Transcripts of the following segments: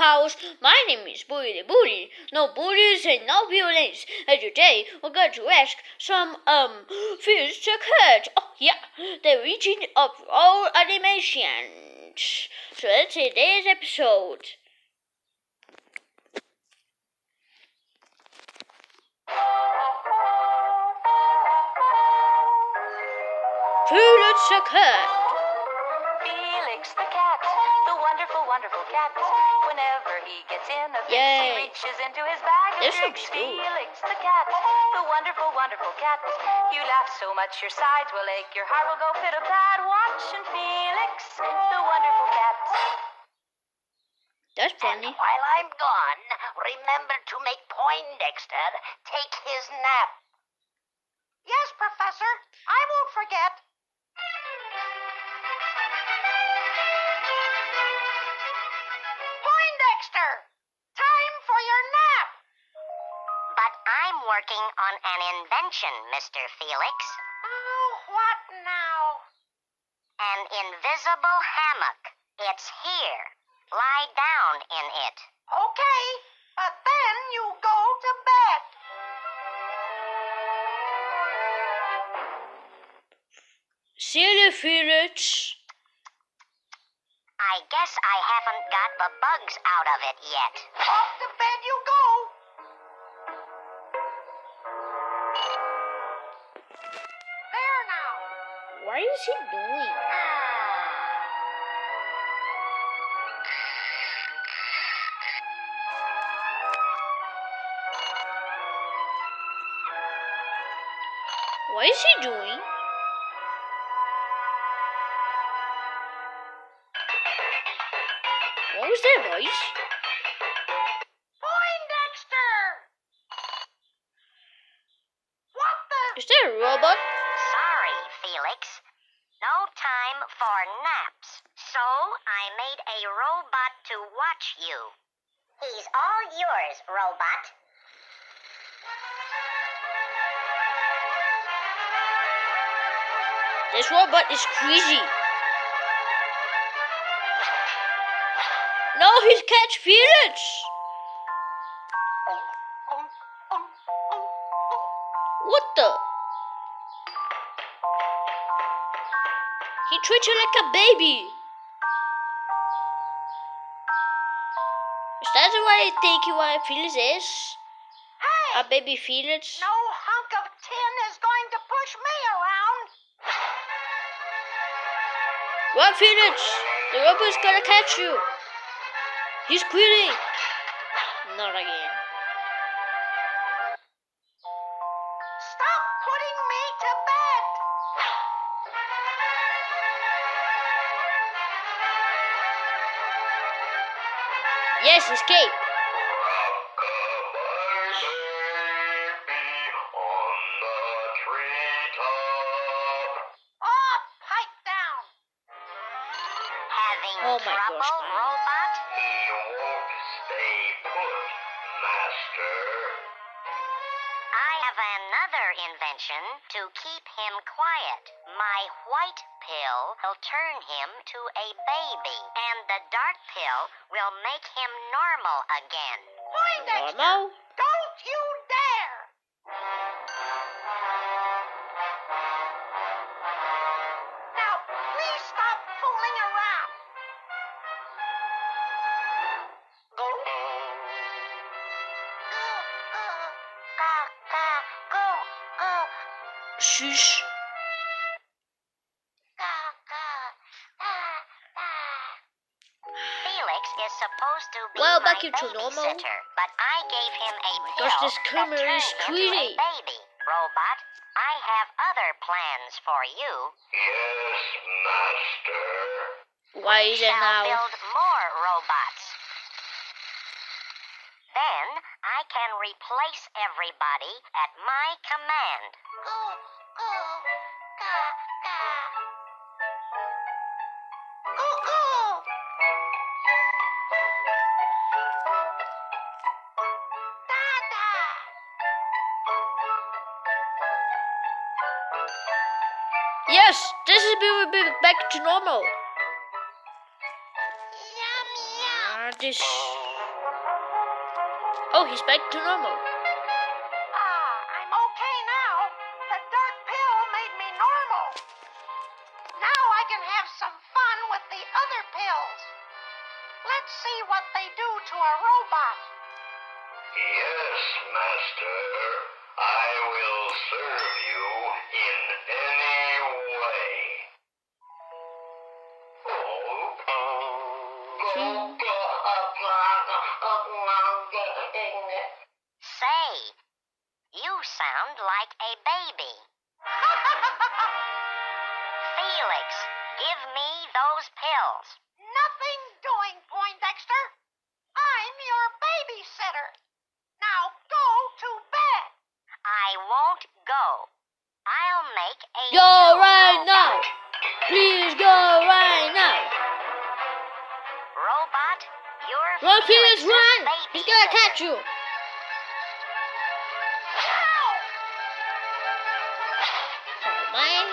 house. My name is Bully the Bully. No bullies and no violence. And today we're going to ask some fish to catch. Oh yeah, the region of all animations. So that's today's episode. Felix the cat. Felix the cat, the wonderful, wonderful cat. Whenever he gets in a fix, he reaches into his bag of tricks. Felix the cat, the wonderful, wonderful cat. You laugh so much your sides will ache, your heart will go pit-a-pat. Watching Felix, the wonderful cat. That's funny. And while I'm gone, remember to make Poindexter take his nap. Yes, Professor. I won't forget. Poindexter! Time for your nap! But I'm working on an invention, Mr. Felix. Oh, what now? An invisible hammock. It's here. Lie down in it. Okay, but then you go to bed. See you, Felix. I guess I haven't got the bugs out of it yet. Off to bed you go. There now. What is he doing? What is he doing? What was that voice? Poindexter! What the? Is that a robot? Sorry, Felix. No time for naps. So I made a robot to watch you. He's all yours, robot. This robot is crazy. No, he's catch Felix. What the? He treats you like a baby. Is that what I think what Felix is? Hey! A baby Felix? No hunk of tin is going to push me around. Run, Felix! The robot's gonna catch you. He's quitting. Not again. Stop putting me to bed. Yes, escape. Oh, pipe down. Having Oh my trouble, gosh, man. robot? He won't stay put, Master. I have another invention to keep him quiet. My white pill will turn him to a baby, and the dark pill will make him normal again. Poindexter! Normal? Don't you dare! Now, please stop fooling around. Go. Go. Shush. Felix is supposed to be Well, my back into normal. babysitter, but I gave him a pill gosh, this that camera turned is into a crazy. baby. Robot, I have other plans for you. Yes, Master. Why is it Shall now? build more robots. Then I can replace everybody at my command. Yes, this is back to normal. This. Oh, he's back to normal. I'm okay now. The dark pill made me normal. Now I can have some fun with the other pills. Let's see what they do to a robot. Yes, Master. I will serve you in any way. Say, you sound like a baby. Felix, give me those pills. Nothing doing, Poindexter. I'm your babysitter. Now go to bed. I won't go. I'll make a Go new right robot. now. Please go right now. Robot, you're Run, Felix, Felix's run. He's gonna babysitter. catch you. Ow! Oh, man.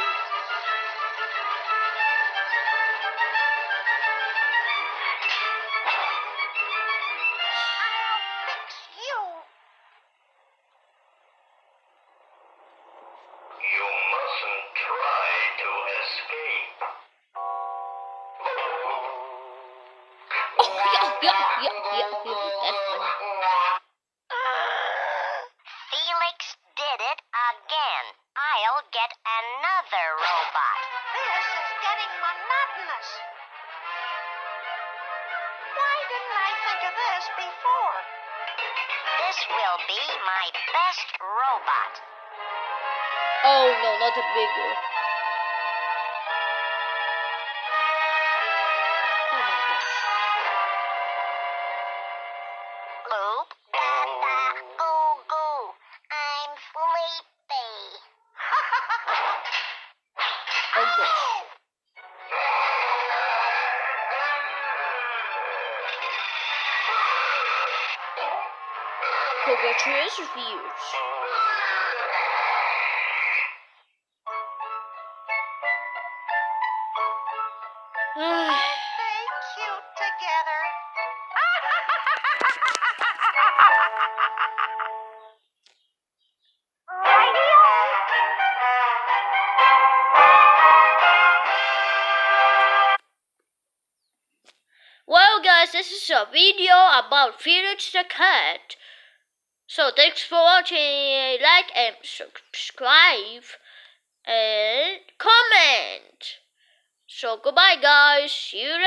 I'll fix you. You mustn't try to escape. Oh, yeah. That's funny. Felix did it again. I'll get another robot. This is getting monotonous. Why didn't I think of this before? This will be my best robot. Oh, no, not a big one. Oh, my gosh. Boop, da, da, goo, goo. I'm sleepy. Oh, gosh. Congratulations, viewers. They cute together. Well, guys, this is a video about Felix the cat. So thanks for watching. Like and subscribe and comment. So goodbye, guys. See you later.